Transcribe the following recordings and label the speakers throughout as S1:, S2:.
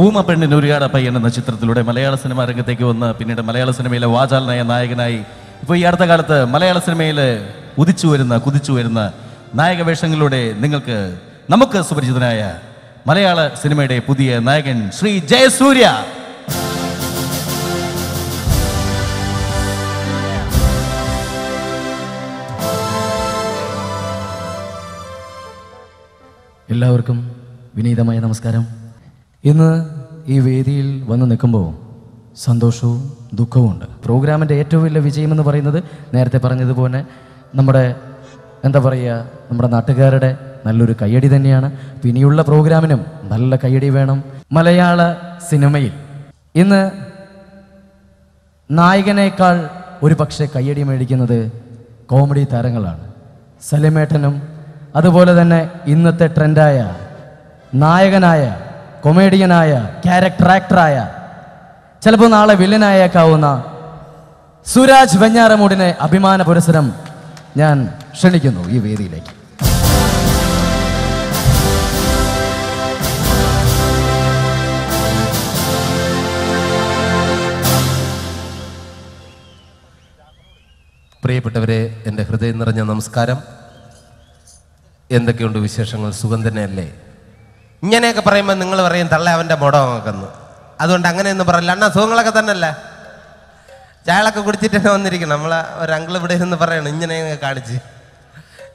S1: ഊമ പെണ്ണിന് ഒരുയാട പയ്യൻ എന്ന ചിത്രത്തിലൂടെ മലയാള സിനിമാ രംഗത്തേക്ക് വന്ന് പിന്നീട് മലയാള സിനിമയിലെ വാചാലനായ നായകനായി ഇപ്പോൾ ഈ അടുത്ത കാലത്ത് മലയാള സിനിമയിൽ കുതിച്ചു വരുന്ന നായക വേഷങ്ങളിലൂടെ നമുക്ക് സുപരിചിതനായ മലയാള സിനിമയുടെ പുതിയ നായകൻ ശ്രീ ജയസൂര്യ.
S2: എല്ലാവർക്കും വിനീതമായ നമസ്കാരം. ഇന്ന് ഈ വേദിയിൽ വന്ന് നിൽക്കുമ്പോൾ സന്തോഷവും ദുഃഖവും ഉണ്ട്. പ്രോഗ്രാമിൻ്റെ ഏറ്റവും വലിയ വിജയമെന്ന് പറയുന്നത് നേരത്തെ പറഞ്ഞതുപോലെ നമ്മുടെ നമ്മുടെ നാട്ടുകാരുടെ നല്ലൊരു കയ്യടി തന്നെയാണ്. ഇനിയുള്ള പ്രോഗ്രാമിനും നല്ല കയ്യടി വേണം. മലയാള സിനിമയിൽ ഇന്ന് നായകനേക്കാൾ ഒരു പക്ഷേ കയ്യടി മേടിക്കുന്നത് കോമഡി താരങ്ങളാണ്. സലിമേട്ടനും അതുപോലെ തന്നെ ഇന്നത്തെ ട്രെൻഡായ നായകനായ കൊമേഡിയനായ ക്യാരക്ടർ ആക്ടറായ ചിലപ്പോൾ നാളെ വില്ലനായേക്കാവുന്ന സുരാജ് വെഞ്ഞാറമൂടിനെ അഭിമാന പുരസ്സരം ഞാൻ ക്ഷണിക്കുന്നു ഈ വേദിയിലേക്ക്.
S3: പ്രിയപ്പെട്ടവരെ, എൻ്റെ ഹൃദയം നിറഞ്ഞ നമസ്കാരം. എന്തൊക്കെയുണ്ട് വിശേഷങ്ങൾ? സുഖം തന്നെയല്ലേ? ഇങ്ങനെയൊക്കെ പറയുമ്പോൾ നിങ്ങൾ പറയും തള്ള അവൻ്റെ മുടമാക്കുന്നു. അതുകൊണ്ട് അങ്ങനെയൊന്നും പറയില്ല. അണ്ണാ സുഖങ്ങളൊക്കെ തന്നെയല്ലേ? ചായകളൊക്കെ കുടിച്ചിട്ട് തന്നെ വന്നിരിക്കണം. നമ്മളെ ഒരു അങ്കിൾ ഇവിടെ ഇരുന്ന് പറയണം ഇങ്ങനെയൊക്കെ കാണിച്ച്.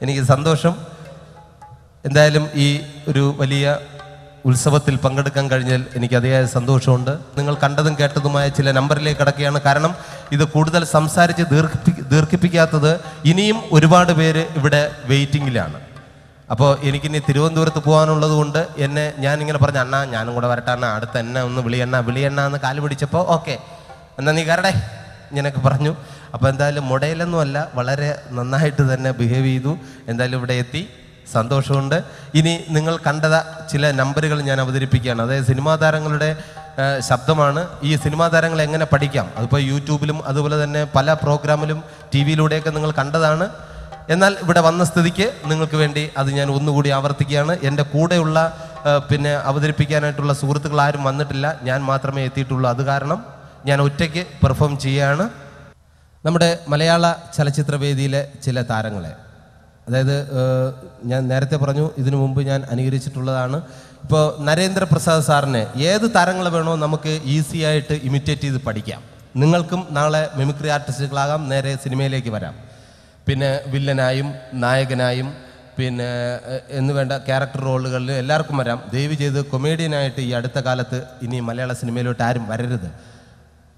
S3: എനിക്ക് സന്തോഷം. എന്തായാലും ഈ ഒരു വലിയ ഉത്സവത്തിൽ പങ്കെടുക്കാൻ കഴിഞ്ഞാൽ എനിക്ക് അതിയായ സന്തോഷമുണ്ട്. നിങ്ങൾ കണ്ടതും കേട്ടതുമായ ചില നമ്പറിലേക്ക് കടക്കുകയാണ്. കാരണം ഇത് കൂടുതൽ സംസാരിച്ച് ദീർഘിപ്പിക്കാത്തത് ഇനിയും ഒരുപാട് പേര് ഇവിടെ വെയിറ്റിങ്ങിലാണ്. അപ്പോൾ എനിക്കിനി തിരുവനന്തപുരത്ത് പോകാനുള്ളത് കൊണ്ട് ഞാനിങ്ങനെ പറഞ്ഞു, അണ്ണാ ഞാനും കൂടെ വരട്ടെ അണ്ണാ, അടുത്ത് എന്നെ ഒന്ന് വിളിയണ്ണ എന്ന് കാല് പിടിച്ചപ്പോൾ ഓക്കെ എന്നാ നീ കരടേ ഇങ്ങനെയൊക്കെ പറഞ്ഞു. അപ്പോൾ എന്തായാലും മുടയിലൊന്നുമല്ല, വളരെ നന്നായിട്ട് തന്നെ ബിഹേവ് ചെയ്തു. എന്തായാലും ഇവിടെ എത്തി, സന്തോഷമുണ്ട്. ഇനി നിങ്ങൾ കണ്ടത ചില നമ്പറുകൾ ഞാൻ അവതരിപ്പിക്കുകയാണ്. അതായത് സിനിമാ താരങ്ങളുടെ ശബ്ദമാണ്. ഈ സിനിമാ താരങ്ങളെ എങ്ങനെ പഠിക്കാം, അതിപ്പോൾ യൂട്യൂബിലും അതുപോലെ തന്നെ പല പ്രോഗ്രാമിലും ടി വിയിലൂടെയൊക്കെ നിങ്ങൾ കണ്ടതാണ്. എന്നാൽ ഇവിടെ വന്ന സ്ഥിതിക്ക് നിങ്ങൾക്ക് വേണ്ടി അത് ഞാൻ ഒന്നുകൂടി ആവർത്തിക്കുകയാണ്. എൻ്റെ കൂടെയുള്ള അവതരിപ്പിക്കാനായിട്ടുള്ള സുഹൃത്തുക്കൾ ആരും വന്നിട്ടില്ല, ഞാൻ മാത്രമേ എത്തിയിട്ടുള്ളൂ. അത് കാരണം ഞാൻ ഒറ്റയ്ക്ക് പെർഫോം ചെയ്യുകയാണ്. നമ്മുടെ മലയാള ചലച്ചിത്ര വേദിയിലെ ചില താരങ്ങളെ, അതായത് ഞാൻ നേരത്തെ പറഞ്ഞു, ഇതിനു മുമ്പ് ഞാൻ അനുകരിച്ചിട്ടുള്ളതാണ്. ഇപ്പോൾ നരേന്ദ്രപ്രസാദ് സാറിനെ ഏത് താരങ്ങൾ വേണോ നമുക്ക് ഈസി ആയിട്ട് ഇമിറ്റേറ്റ് ചെയ്ത് പഠിക്കാം. നിങ്ങൾക്കും നാളെ മിമിക്രി ആർട്ടിസ്റ്റുകളാകാം, നേരെ സിനിമയിലേക്ക് വരാം. പിന്നെ വില്ലനായും നായകനായും എന്ന് വേണ്ട ക്യാരക്ടർ റോളുകളിൽ എല്ലാവർക്കും വരാം. ദയവ് ചെയ്ത് കൊമേഡിയനായിട്ട് ഈ അടുത്ത കാലത്ത് ഇനി മലയാള സിനിമയിലോട്ട് ആരും വരരുത്.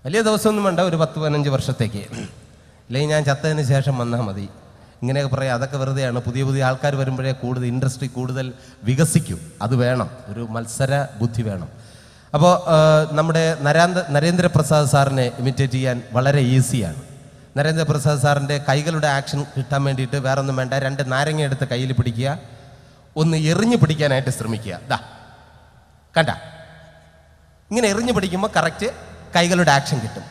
S3: വലിയ ദിവസമൊന്നും വേണ്ട, ഒരു 10-15 വർഷത്തേക്ക്, അല്ലെങ്കിൽ ഞാൻ ചത്തതിന് ശേഷം വന്നാൽ മതി. ഇങ്ങനെയൊക്കെ പറയാം, അതൊക്കെ വെറുതെയാണ്. പുതിയ ആൾക്കാർ വരുമ്പോഴേ കൂടുതൽ ഇൻഡസ്ട്രി കൂടുതൽ വികസിക്കും. അത് വേണം, ഒരു മത്സര ബുദ്ധി വേണം. അപ്പോൾ നമ്മുടെ നരേന്ദ്രപ്രസാദ് സാറിനെ ഇമിറ്റേറ്റ് ചെയ്യാൻ വളരെ ഈസിയാണ്. നരേന്ദ്രപ്രസാദ് സാറിൻ്റെ കൈകളുടെ ആക്ഷൻ കിട്ടാൻ വേണ്ടിയിട്ട് വേറെ ഒന്നും വേണ്ട, 2 നാരങ്ങ എടുത്ത് കയ്യിൽ പിടിക്കുക, ഒന്ന് എറിഞ്ഞു പിടിക്കാനായിട്ട് ശ്രമിക്കുക. കണ്ട ഇങ്ങനെ എറിഞ്ഞു പിടിക്കുമ്പോൾ കറക്റ്റ് കൈകളുടെ ആക്ഷൻ കിട്ടും.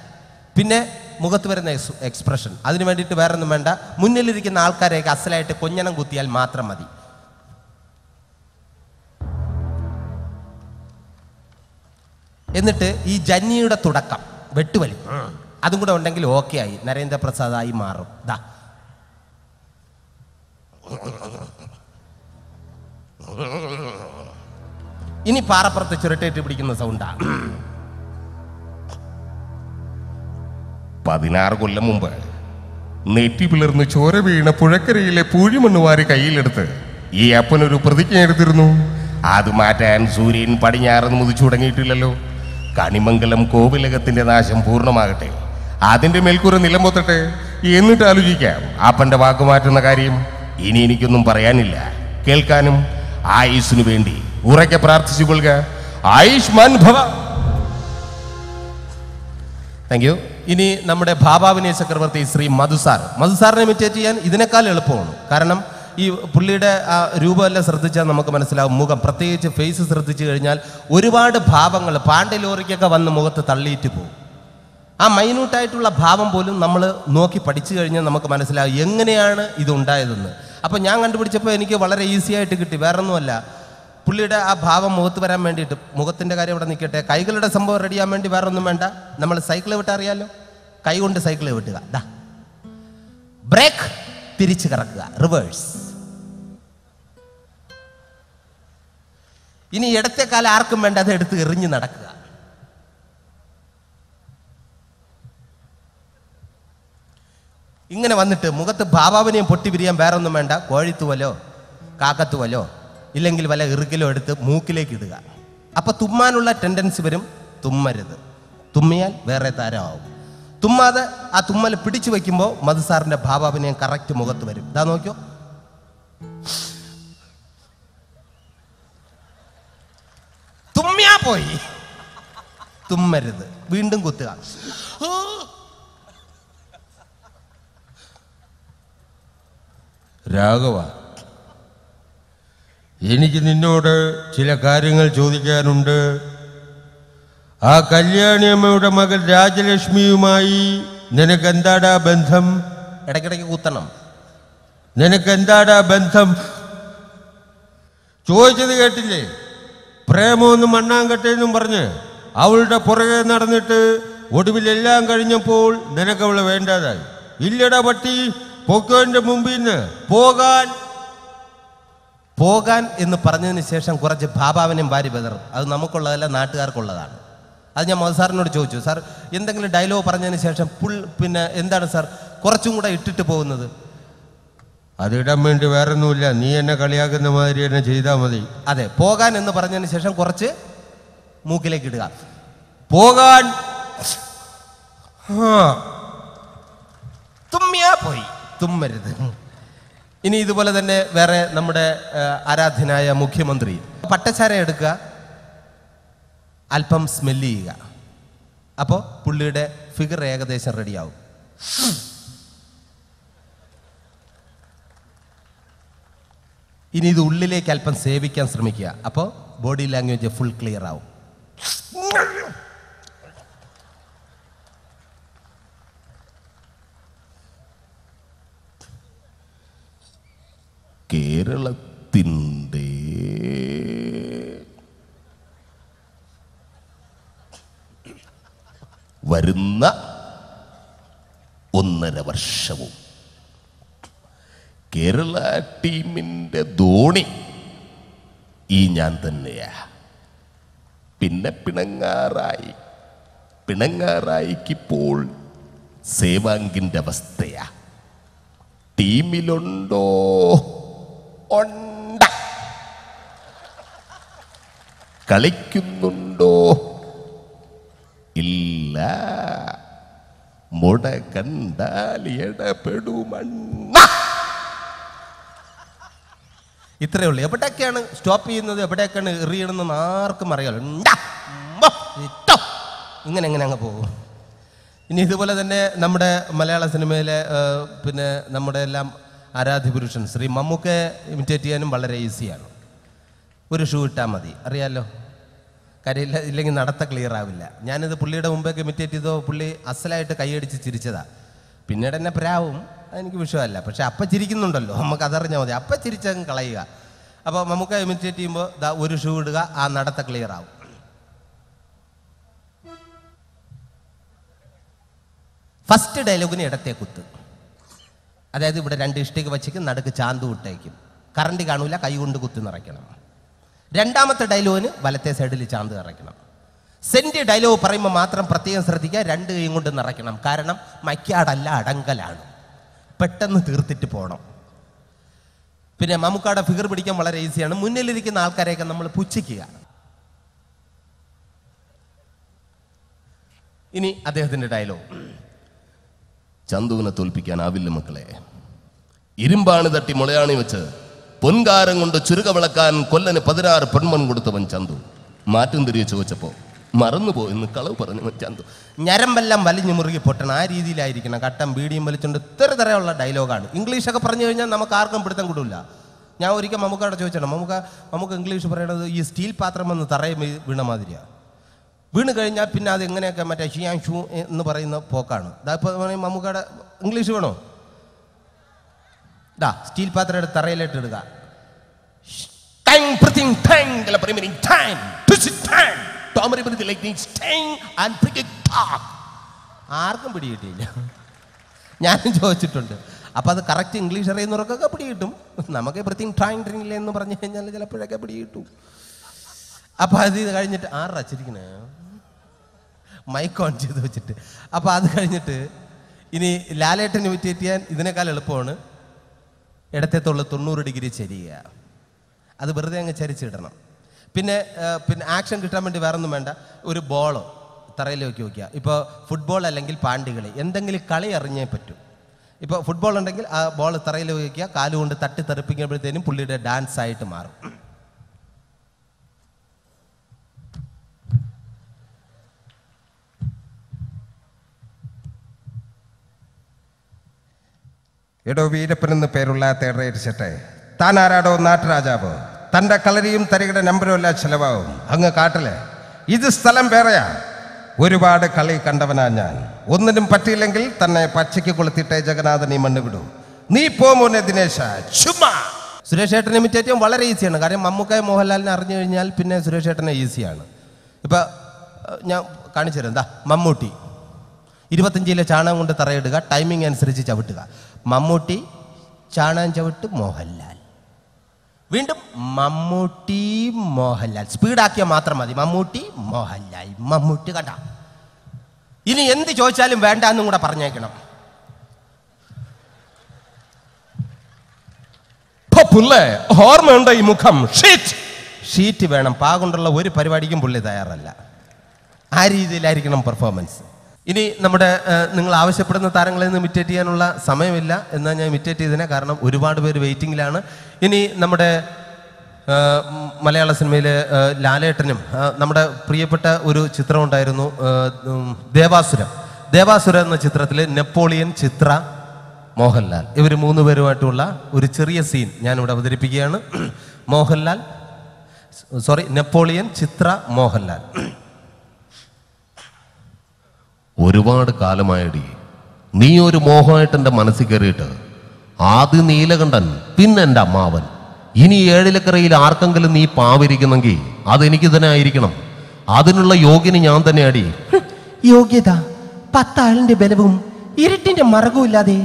S3: പിന്നെ മുഖത്ത് വരുന്ന എക്സ്പ്രഷൻ, അതിന് വേണ്ടിയിട്ട് വേറെ ഒന്നും വേണ്ട, മുന്നിലിരിക്കുന്ന ആൾക്കാരെയൊക്കെ അസലായിട്ട് കൊഞ്ഞനം കുത്തിയാൽ മാത്രം മതി. എന്നിട്ട് ഈ ജന്നിയുടെ തുടക്കം വെട്ടുവലി അതും കൂടെ ഉണ്ടെങ്കിൽ ഓക്കെ ആയി, നരേന്ദ്രപ്രസാദായി മാറും. ഇനി പാറപ്പുറത്ത് ചുരുട്ടേറ്റ് പിടിക്കുന്ന സൗണ്ടാ.
S4: 16 കൊല്ലം മുമ്പ് നെറ്റി പിളർന്ന് ചോര വീണ പുഴക്കരയിലെ പൂഴിമണ്ണുവാരി കയ്യിലെടുത്ത് ഈ അപ്പനൊരു പ്രതിജ്ഞ എടുത്തിരുന്നു. അത് മാറ്റാൻ സൂര്യൻ പടിഞ്ഞാറന്ന് മുതിച്ചു തുടങ്ങിയിട്ടില്ലല്ലോ. കണിമംഗലം കോവിലകത്തിന്റെ നാശം പൂർണ്ണമാകട്ടെ, അതിന്റെ മേൽക്കൂര നിലംപൊത്തട്ടെ, എന്നിട്ട് ആലോചിക്കാം അപ്പന്റെ വാക്ക് മാറ്റുന്ന കാര്യം. ഇനി എനിക്കൊന്നും പറയാനില്ല, കേൾക്കാനും ആയുസ്സിനു വേണ്ടി ഉറക്കെ പ്രാർത്ഥിച്ചു കൊള്ളുക. ആയുഷ്മാൻ ഭവ.
S3: Thank you. ഇനി നമ്മുടെ ഭാവാഭിനയ ചക്രവർത്തി ശ്രീ മധുസാറിനെ ഇമിറ്റേറ്റ് ചെയ്യാൻ ഇതിനേക്കാൾ എളുപ്പമാണ്. കാരണം ഈ പുള്ളിയുടെ ആ രൂപമെല്ലാം ശ്രദ്ധിച്ചാൽ നമുക്ക് മനസ്സിലാവും. മുഖം, പ്രത്യേകിച്ച് ഫേസ് ശ്രദ്ധിച്ചു കഴിഞ്ഞാൽ ഒരുപാട് ഭാവങ്ങൾ പാണ്ഡ്യ ലോറിക്കൊക്കെ വന്ന് മുഖത്ത് തള്ളിയിട്ട് പോകും. ആ മൈന്യൂട്ടായിട്ടുള്ള ഭാവം പോലും നമ്മൾ നോക്കി പഠിച്ചു കഴിഞ്ഞാൽ നമുക്ക് മനസ്സിലാവും എങ്ങനെയാണ് ഇതുണ്ടായതെന്ന്. അപ്പോൾ ഞാൻ കണ്ടുപിടിച്ചപ്പോൾ എനിക്ക് വളരെ ഈസി ആയിട്ട് കിട്ടി. വേറൊന്നുമല്ല, പുള്ളിയുടെ ആ ഭാവം മുഖത്ത് വരാൻ വേണ്ടിയിട്ട്, മുഖത്തിൻ്റെ കാര്യം ഇവിടെ നിൽക്കട്ടെ, കൈകളുടെ സംഭവം റെഡിയാൻ വേണ്ടി വേറെ ഒന്നും വേണ്ട. നമ്മൾ സൈക്കിൾ വിട്ടാൽ അറിയാലോ, കൈ കൊണ്ട് സൈക്കിൾ വിട്ടുക. ബ്രേക്ക്, തിരിച്ച് കറക്കുക, റിവേഴ്സ്. ഇനി ഇടത്തെ കാലം ആർക്കും വേണ്ട, അത് എടുത്ത് എറിഞ്ഞ് നടക്കുക. ഇങ്ങനെ വന്നിട്ട് മുഖത്ത് ഭാവാവിനെയും പൊട്ടി പിരിയാൻ വേറെ ഒന്നും വേണ്ട. കോഴിത്തുവലോ കാക്കത്തുവലോ ഇല്ലെങ്കിൽ വല്ല ഇറുക്കിലോ എടുത്ത് മൂക്കിലേക്ക് ഇടുക. അപ്പം തുമ്മാനുള്ള ടെൻഡൻസി വരും. തുമ്മരുത്. തുമ്മിയാൽ വേറെ താരമാവും. തുമ്മാതെ ആ തുമ്മൽ പിടിച്ചു വയ്ക്കുമ്പോൾ മധുസാറിൻ്റെ ഭാവാവിനെയും കറക്റ്റ് മുഖത്ത് വരും. ഇതാ നോക്കിയോ, തുമ്മിയാ പോയി. തുമ്മരുത്. വീണ്ടും കുത്തുക.
S5: രാഘവ, എനിക്ക് നിന്നോട് ചില കാര്യങ്ങൾ ചോദിക്കാനുണ്ട്. ആ കല്യാണിയമ്മയുടെ മകൾ രാജലക്ഷ്മിയുമായി നിനക്കെന്താടാ ബന്ധം?
S3: ഇടയ്ക്കിടയ്ക്ക് കുത്തണം.
S5: നിനക്കെന്താടാ ബന്ധം? ചോദിച്ചത് കേട്ടില്ലേ? പ്രേമമൊന്നും മണ്ണാങ്കട്ടെന്നും പറഞ്ഞ് അവളുടെ പുറകെ നടന്നിട്ട് ഒടുവിലെല്ലാം കഴിഞ്ഞപ്പോൾ നിനക്കവളെ വേണ്ടാതായി. ഇല്ലടാ പട്ടി, പൊക്കോന്റെ മുമ്പിൽ നിന്ന് പോകാൻ.
S3: പോകാൻ എന്ന് പറഞ്ഞതിന് ശേഷം കുറച്ച് ഭാവാവിനെയും വാരി ബദറും. അത് നമുക്കുള്ളതല്ല, നാട്ടുകാർക്കുള്ളതാണ്. അത് ഞാൻ മധുസാറിനോട് ചോദിച്ചു, സാർ എന്തെങ്കിലും ഡയലോഗ് പറഞ്ഞതിന് ശേഷം പിന്നെ എന്താണ് സാർ കുറച്ചും കൂടെ ഇട്ടിട്ട് പോകുന്നത്?
S5: അതിടാൻ വേണ്ടി വേറൊന്നുമില്ല, നീ എന്നെ കളിയാക്കുന്ന മാതിരി എന്നെ ചെയ്താൽ മതി.
S3: അതെ, പോകാൻ എന്ന് പറഞ്ഞതിന് ശേഷം കുറച്ച് മൂക്കിലേക്ക് ഇടുക.
S5: പോകാൻ.
S3: തുമ്മിയാ പോയി. തുമ്മരുത്. ഇനി ഇതുപോലെ തന്നെ വേറെ നമ്മുടെ ആരാധ്യനായ മുഖ്യമന്ത്രി പട്ടച്ചാര എടുക്കുക, അല്പം സ്മെല്ല് ചെയ്യുക. അപ്പോൾ പുള്ളിയുടെ ഫിഗർ ഏകദേശം റെഡിയാവും. ഇനി ഇത് ഉള്ളിലേക്ക് അല്പം സേവിക്കാൻ ശ്രമിക്കുക. അപ്പോൾ ബോഡി ലാംഗ്വേജ് ഫുൾ ക്ലിയർ ആവും.
S4: കേരളത്തിൻ്റെ വരുന്ന 1.5 വർഷവും കേരള ടീമിൻ്റെ ധോണി ഈ ഞാൻ തന്നെയാ. പിന്നെ പിണങ്ങാറായിക്കിപ്പോൾ സേവാങ്കിൻ്റെ അവസ്ഥയാ. ടീമിലുണ്ടോ? ഉണ്ട്. കളിക്കുന്നുണ്ടോ? ഇല്ല. മുട കണ്ടാൽ ഇടപെടുമണ്ണ.
S3: ഇത്രയേ ഉള്ളൂ. എവിടെയൊക്കെയാണ് സ്റ്റോപ്പ് ചെയ്യുന്നത്, എവിടെയൊക്കെയാണ് എറിയണമെന്ന് ആർക്കും അറിയാലോ. ഇങ്ങനെ അങ്ങ് പോകും. ഇനി ഇതുപോലെ തന്നെ നമ്മുടെ മലയാള സിനിമയിലെ പിന്നെ നമ്മുടെ എല്ലാം ആരാധ്യപുരുഷൻ ശ്രീ മമ്മൂക്കെ ഇമിറ്റേറ്റ് ചെയ്യാനും വളരെ ഈസിയാണ്. ഒരു ഷൂ ഇട്ടാൽ മതി, അറിയാമല്ലോ. കാര്യമില്ല, ഇല്ലെങ്കിൽ നടത്ത ക്ലിയർ ആവില്ല. ഞാനിത് പുള്ളിയുടെ മുമ്പേക്ക് ഇമിറ്റേറ്റ് ചെയ്തോ പുള്ളി അസലായിട്ട് കൈയടിച്ച് ചിരിച്ചതാ. പിന്നീട് എന്നെ പ്രാവും, അതെനിക്ക് വിഷയമല്ല. പക്ഷെ അപ്പം ചിരിക്കുന്നുണ്ടല്ലോ, നമുക്ക് അതറിഞ്ഞാൽ മതി. അപ്പം ചിരിച്ചങ്ങ് കളയുക. അപ്പോൾ നമുക്ക് ഇമിറ്റേറ്റ് ചെയ്യുമ്പോൾ ഒരു ഷൂ ഇടുക, ആ നടത്ത ക്ലിയർ ആവും. ഫസ്റ്റ് ഡയലോഗിന് ഇടത്തെ കുത്ത്. അതായത് ഇവിടെ 2 ഇഷ്ടിക വച്ചേക്കും, നടുക്ക് ചാന്ത് വിട്ടേക്കും. കറണ്ട് കാണൂല, കൈ കൊണ്ട് കുത്തി നിറയ്ക്കണം. രണ്ടാമത്തെ ഡയലോഗിന് വലത്തെ സൈഡിൽ ചാന്ത് നിറയ്ക്കണം. സെൻറ്റ് ഡയലോഗ് പറയുമ്പോൾ മാത്രം പ്രത്യേകം ശ്രദ്ധിക്കുക, 2 കൈയും കൊണ്ട് നിറയ്ക്കണം. കാരണം മയ്ക്കാടല്ല, അടങ്കലാണ്. പെട്ടെന്ന് തീർത്തിട്ട് പോകണം. പിന്നെ മമ്മൂക്കാടെ ഫിഗർ പിടിക്കാൻ വളരെ ഈസിയാണ്. മുന്നിലിരിക്കുന്ന ആൾക്കാരെയൊക്കെ നമ്മൾ പുച്ഛിക്കുക. ഇനി അദ്ദേഹത്തിൻ്റെ ഡയലോഗ്.
S4: ചന്തുവിനെ തോൽപ്പിക്കാനാവില്ല മക്കളെ. ഇരുമ്പാണ് തട്ടി മുളയാണി വെച്ച് പൊൻകാരം കൊണ്ട് ചുരുക വിളക്കാൻ കൊല്ലന് 16 പൊന്മൺ കൊടുത്തവൻ ചന്തു. മാറ്റം തിരികെ ചോദിച്ചപ്പോ മറന്നുപോയെന്ന് കളവ് പറഞ്ഞു ചന്തു.
S3: ഞരമ്പെല്ലാം വലിഞ്ഞു മുറുകി പൊട്ടണം, ആ രീതിയിലായിരിക്കണം. കട്ടം ബീഡിയും വലിച്ചുകൊണ്ട് ഇത്തരത്തിലുള്ള ഡയലോഗാണ്. ഇംഗ്ലീഷൊക്കെ പറഞ്ഞു കഴിഞ്ഞാൽ നമുക്ക് ആർക്കും പിടുത്തം കിടില്ല. ഞാൻ ഒരിക്കൽ മമ്മൂക്കയോട് ചോദിച്ചാണ്, നമുക്ക് ഇംഗ്ലീഷ് പറയണത് ഈ സ്റ്റീൽ പാത്രം എന്ന് തറയും വീണ മാതിരിയാണ്. വീണ് കഴിഞ്ഞാൽ പിന്നെ അത് എങ്ങനെയൊക്കെ മറ്റേ ഷിയാൻ ഷൂ എന്ന് പറയുന്ന പോക്കാണ്. ഇപ്പോൾ മമ്മൂക്കയുടെ ഇംഗ്ലീഷ് വേണോ? സ്റ്റീൽ പാത്രം എടുത്ത് തറയിലിട്ട് ഇടുക.
S4: time, twist it time. Tom Ribbon like sting and pick it talk.
S3: ആർക്കും പിടികിട്ടിയില്ല. ഞാനും ചോദിച്ചിട്ടുണ്ട്. അപ്പം അത് കറക്റ്റ് ഇംഗ്ലീഷ് അറിയുന്നവർക്കൊക്കെ പിടികിട്ടും. നമുക്ക് എവറിത്തിങ് ട്രൈങ് എന്ന് പറഞ്ഞു കഴിഞ്ഞാൽ ചിലപ്പോഴൊക്കെ പിടികിട്ടും. അപ്പം അത് ഇത് കഴിഞ്ഞിട്ട് ആറ് അച്ചിരിക്കണേ മൈക്ക് ഓൺ ചെയ്ത് വെച്ചിട്ട്. അപ്പം അത് കഴിഞ്ഞിട്ട് ഇനി ലാലേട്ടൻ ഇമിറ്റേറ്റ് ചെയ്യാൻ ഇതിനേക്കാൾ എളുപ്പമാണ് ഇടത്തേത്തുള്ള 90 ഡിഗ്രി ചരിയുക. അത് വെറുതെ അങ്ങ് ചരിച്ചിടണം. പിന്നെ ആക്ഷൻ കിട്ടാൻ വേണ്ടി വേറെ ഒന്നും വേണ്ട. ഒരു ബോള് തറയിലേക്ക് വയ്ക്കുക. ഇപ്പോൾ ഫുട്ബോൾ അല്ലെങ്കിൽ പാണ്ടികളി എന്തെങ്കിലും കളി അറിഞ്ഞേ പറ്റൂ. ഇപ്പോൾ ഫുട്ബോൾ ഉണ്ടെങ്കിൽ ആ ബോൾ തറയിൽ വയ്ക്കുക, കാലുകൊണ്ട് തട്ടി തെറിപ്പിക്കുമ്പോഴത്തേനും പുള്ളിയുടെ ഡാൻസ് ആയിട്ട് മാറും.
S5: എടോ വീരപ്പൻ എന്ന് പേരുള്ള തേടേരിച്ചട്ടെ, താൻ ആരാടോ നാട്ടുരാജാവ്? തൻ്റെ കളരിയും തരികയുടെ നമ്പരും എല്ലാം ചെലവാകും. അങ്ങ് കാട്ടിലെ ഇത് സ്ഥലം വേറെയാ. ഒരുപാട് കളി കണ്ടവനാ ഞാൻ. ഒന്നിനും പറ്റിയില്ലെങ്കിൽ തന്നെ പച്ചയ്ക്ക് കൊളുത്തിട്ടേ ജഗന്നാഥൻ ഈ മണ്ണ് വിടൂ. നീ പോമോനെ ദിനേശ ചുമ്മാ.
S3: സുരേഷ് ഏട്ടനെ ഇമിറ്റേറ്റ് ചെയ്യാൻ വളരെ ഈസിയാണ്. കാര്യം മമ്മൂക്കായ മോഹൻലാലിനെ അറിഞ്ഞു കഴിഞ്ഞാൽ പിന്നെ സുരേഷ് ഏട്ടനെ ഈസിയാണ്. ഇപ്പം ഞാൻ കാണിച്ചു തരാം. എന്താ മമ്മൂട്ടി 25 കിലോ ചാണകം കൊണ്ട് തറയിടുക, ടൈമിംഗ് അനുസരിച്ച് ചവിട്ടുക. മമ്മൂട്ടി ചാണകം ചവിട്ട് മോഹൻലാൽ, വീണ്ടും മമ്മൂട്ടി മോഹൻലാൽ. സ്പീഡാക്കിയാൽ മാത്രം മതി. മമ്മൂട്ടി മോഹൻലാൽ, മമ്മൂട്ടി. കണ്ട, ഇനി എന്ത് ചോദിച്ചാലും വേണ്ട എന്നും കൂടെ പറഞ്ഞേക്കണം.
S4: ഓർമ്മയുണ്ട് ഈ മുഖം?
S3: ഷീറ്റ് വേണം. പാകൊണ്ടുള്ള ഒരു പരിപാടിക്കും പുള്ളി തയ്യാറല്ല. ആ രീതിയിലായിരിക്കണം പെർഫോമൻസ്. ഇനി നമ്മുടെ നിങ്ങൾ ആവശ്യപ്പെടുന്ന താരങ്ങളെ നിന്ന് ഇമിറ്റേറ്റ് ചെയ്യാനുള്ള സമയമില്ല. എന്നാൽ ഞാൻ ഇമിറ്റേറ്റ് ചെയ്തതിനെ, കാരണം ഒരുപാട് പേര് വെയിറ്റിങ്ങിലാണ്. ഇനി നമ്മുടെ മലയാള സിനിമയിലെ ലാലേട്ടനും നമ്മുടെ പ്രിയപ്പെട്ട ഒരു ചിത്രം ഉണ്ടായിരുന്നു, ദേവാസുരം. ദേവാസുരം എന്ന ചിത്രത്തിൽ നെപ്പോളിയൻ, ചിത്ര, മോഹൻലാൽ, ഇവർ 3 പേരുമായിട്ടുള്ള ഒരു ചെറിയ സീൻ ഞാനിവിടെ അവതരിപ്പിക്കുകയാണ്. നെപ്പോളിയൻ, ചിത്ര, മോഹൻലാൽ.
S4: ഒരുപാട് കാലമായടി നീ ഒരു മോഹമായിട്ട് എൻ്റെ മനസ്സിൽ കയറിയിട്ട്. ആദ്യം നീലകണ്ഠൻ, പിന്നെ എൻ്റെ അമ്മാവൻ. ഇനി 7 ആർക്കെങ്കിലും നീ പാവിരിക്കുന്നെങ്കിൽ അതെനിക്ക് തന്നെ ആയിരിക്കണം. അതിനുള്ള യോഗ്യന് ഞാൻ തന്നെ അടി.
S3: യോഗ്യത 10 ആളിന്റെ ബലവും ഇരുട്ടിന്റെ മറകവും ഇല്ലാതെ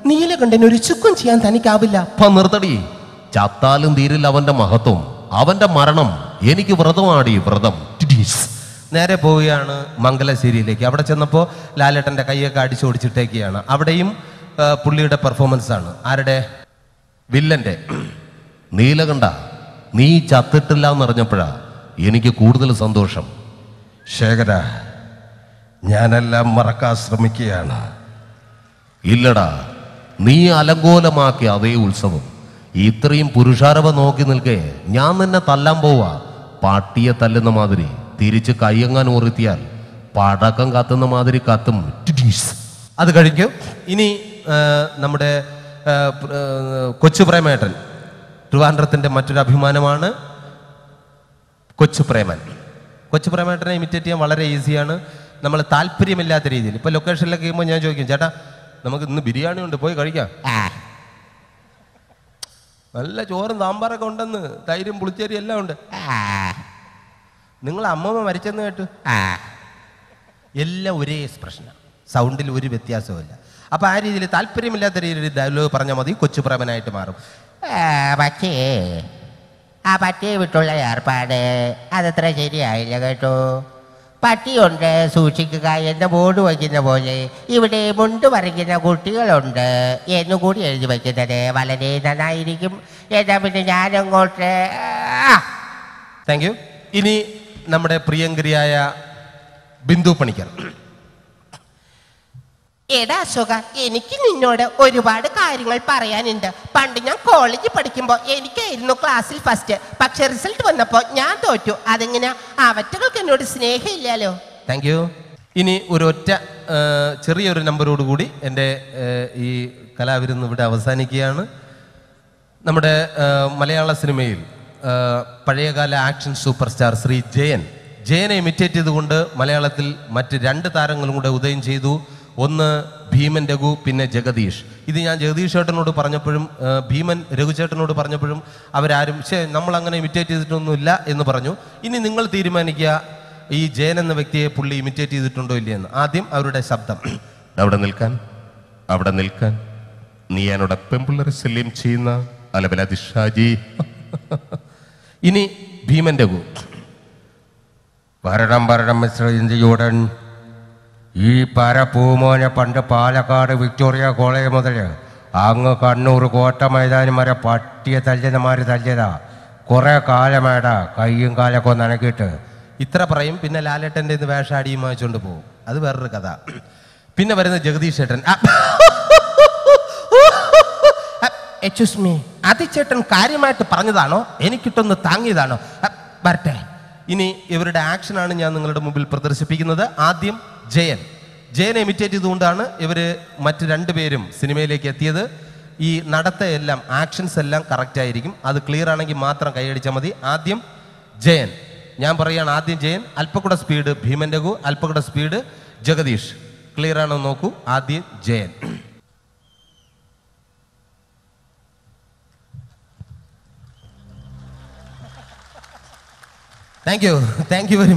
S3: നീലകണ്ഠന് ഒരു ചുക്കും ചെയ്യാൻ തനിക്കാവില്ല.
S4: നിർത്തടി. ചത്താലും തീരില്ല അവന്റെ മഹത്വം. അവന്റെ മരണം എനിക്ക് വ്രതമാടി, വ്രതം.
S3: നേരെ പോവുകയാണ് മംഗലശ്ശേരിയിലേക്ക്. അവിടെ ചെന്നപ്പോൾ ലാലേട്ടൻ്റെ കൈയൊക്കെ അടിച്ചോടിച്ചിട്ടേക്കുകയാണ്. അവിടെയും പുള്ളിയുടെ പെർഫോമൻസ് ആണ്. ആരുടെ? വില്ലന്റെ.
S4: നീലകണ്ഠ, നീ ചത്തിട്ടില്ല എന്നറിഞ്ഞപ്പോഴാ എനിക്ക് കൂടുതൽ സന്തോഷം.
S5: ശേഖര, ഞാനെല്ലാം മറക്കാൻ ശ്രമിക്കുകയാണ്.
S4: ഇല്ലടാ, നീ അലങ്കോലമാക്കിയ അതേ ഉത്സവം ഇത്രയും പുരുഷാരവ നോക്കി നിൽക്കേ ഞാൻ നിന്നെ തല്ലാൻ പോവാ. പട്ടിയെ തല്ലുന്ന മാതിരി തിരിച്ച് കയ്യങ്ങാൻ ഉയർത്തിയാൽ പടക്കം കത്തുന്ന മാതിരി കത്തും.
S3: അത് കഴിക്കും. ഇനി നമ്മുടെ കൊച്ചു പ്രേമേട്ടൻ, ട്രിവാൻഡ്രത്തിൻ്റെ മറ്റൊരു അഭിമാനമാണ് കൊച്ചു പ്രേമൻ. കൊച്ചു പ്രേമേട്ടനെ ഇമിറ്റേറ്റ് ചെയ്യാൻ വളരെ ഈസിയാണ്. നമ്മൾ താല്പര്യമില്ലാത്ത രീതിയിൽ ഇപ്പോൾ ലൊക്കേഷനിലൊക്കെ കഴിയുമ്പോൾ ഞാൻ ചോദിക്കും, ചേട്ടാ നമുക്ക് ഇന്ന് ബിരിയാണി ഉണ്ട്, പോയി കഴിക്കാം. നല്ല ചോറും സാമ്പാറൊക്കെ ഉണ്ടെന്ന്, തൈരും പുളിച്ചേരി എല്ലാം ഉണ്ട്. നിങ്ങൾ അമ്മമ്മ മരിച്ചെന്ന് കേട്ടു. എല്ലാം ഒരേ എക്സ്പ്രഷനാണ്, സൗണ്ടിൽ ഒരു വ്യത്യാസവുമില്ല. അപ്പം ആ രീതിയിൽ താല്പര്യമില്ലാത്ത രീതിയിൽ ഡയലോഗ് പറഞ്ഞാൽ മതി, കൊച്ചു പ്രേമനായിട്ട് മാറും.
S6: പക്ഷേ ആ പട്ടിയെ വിട്ടുള്ള ഏർപ്പാട് അതത്ര ശരിയായില്ല കേട്ടോ. പട്ടിയുണ്ട് സൂക്ഷിക്കുക എന്ന ബോർഡ് വയ്ക്കുന്ന പോലെ ഇവിടെ മുണ്ട് പറിക്കുന്ന കുട്ടികളുണ്ട് എന്നുകൂടി എഴുതി വയ്ക്കുന്നത് വളരെ നന്നായിരിക്കും. എന്നാ പിന്നെ ഞാനങ്ങോട്ട്.
S3: Thank you. ഇനി നമ്മുടെ പ്രിയങ്കരിയായ ബിന്ദു പണിക്കർ.
S6: എടാ അശോക, എനിക്ക് നിന്നോട് ഒരുപാട് കാര്യങ്ങൾ പറയാനുണ്ട്. പണ്ട് ഞാൻ കോളേജിൽ പഠിക്കുമ്പോൾ എനിക്കായിരുന്നു ക്ലാസ്സിൽ ഫസ്റ്റ്. പക്ഷെ റിസൾട്ട് വന്നപ്പോൾ ഞാൻ തോറ്റു. അതെങ്ങനെ? അവറ്റകൾക്ക് എന്നോട് സ്നേഹമില്ലല്ലോ.
S3: Thank you. ഇനി ഒരൊറ്റ ചെറിയൊരു നമ്പറോടുകൂടി എൻ്റെ ഈ കലാവിരുന്ന് ഇവിടെ അവസാനിക്കുകയാണ്. നമ്മുടെ മലയാള സിനിമയിൽ പഴയകാല ആക്ഷൻ സൂപ്പർ സ്റ്റാർ ശ്രീ ജയനെ ഇമിറ്റേറ്റ് ചെയ്തുകൊണ്ട് മലയാളത്തിൽ മറ്റ് 2 താരങ്ങളും കൂടെ ഉദയം ചെയ്തു. ഒന്ന് ഭീമൻ രഘു, പിന്നെ ജഗദീഷ്. ഇത് ഞാൻ ജഗദീഷ് ചേട്ടനോട് പറഞ്ഞപ്പോഴും ഭീമൻ രഘുചേട്ടനോട് പറഞ്ഞപ്പോഴും അവരാരും നമ്മളങ്ങനെ ഇമിറ്റേറ്റ് ചെയ്തിട്ടൊന്നുമില്ല എന്ന് പറഞ്ഞു. ഇനി നിങ്ങൾ തീരുമാനിക്കുക ഈ ജയൻ എന്ന വ്യക്തിയെ പുള്ളി ഇമിറ്റേറ്റ് ചെയ്തിട്ടുണ്ടോ ഇല്ലയെന്ന്. ആദ്യം അവരുടെ ശബ്ദം.
S4: അവിടെ നിൽക്കാൻ, അവിടെ നിൽക്കാൻ. നീ എന്നോട് പെമ്പിള്ളേരെ ശല്യം ചെയ്യുന്ന അലബലാതി ഷാജി.
S3: ഇനി ഭീമൻ രഘു.
S5: ഭരണം മിസ്റ്റർ ഇന്ത്യയുടൻ ഈ പരപ്പൂമോനെ പണ്ട് പാലക്കാട് വിക്ടോറിയ കോളേജ് മുതൽ അങ്ങ് കണ്ണൂർ കോട്ട മൈതാനം വരെ പട്ടിയെ തല്ലിയമാര് തല്ലിയതാ. കുറെ കാലമേടാ കയ്യും കാലൊക്കെ ഒന്ന് അനക്കിയിട്ട്.
S3: ഇത്ര പറയും, പിന്നെ ലാലേട്ടൻ്റെ ഇന്ന് വേഷാടിയും വാങ്ങിച്ചുകൊണ്ട് പോകും. അത് വേറൊരു കഥ. പിന്നെ വരുന്നത് ജഗദീഷ് ചേട്ടൻ. എക്സ്ക്യൂസ് മീ, ചേട്ടൻ കാര്യമായിട്ട് പറഞ്ഞതാണോ എനിക്കിട്ടൊന്ന് താങ്ങിയതാണോ? വരട്ടെ. ഇനി ഇവരുടെ ആക്ഷനാണ് ഞാൻ നിങ്ങളുടെ മുമ്പിൽ പ്രദർശിപ്പിക്കുന്നത്. ആദ്യം ജയനെ ഇമിറ്റേറ്റ് ചെയ്തുകൊണ്ടാണ് ഇവർ മറ്റ് രണ്ടുപേരും സിനിമയിലേക്ക് എത്തിയത്. ഈ നടത്തയെല്ലാം ആക്ഷൻസ് എല്ലാം കറക്റ്റ് ആയിരിക്കും. അത് ക്ലിയർ ആണെങ്കിൽ മാത്രം കൈയടിച്ചാൽ മതി. ആദ്യം ജയൻ. ഞാൻ പറയുകയാണ്, ആദ്യം ജയൻ, അല്പക്കൂടെ സ്പീഡ് ഭീമൻ രഘു, അല്പക്കൂടെ സ്പീഡ് ജഗദീഷ്. ക്ലിയർ ആണോ നോക്കൂ. ആദ്യം Jayan. Thank you very much.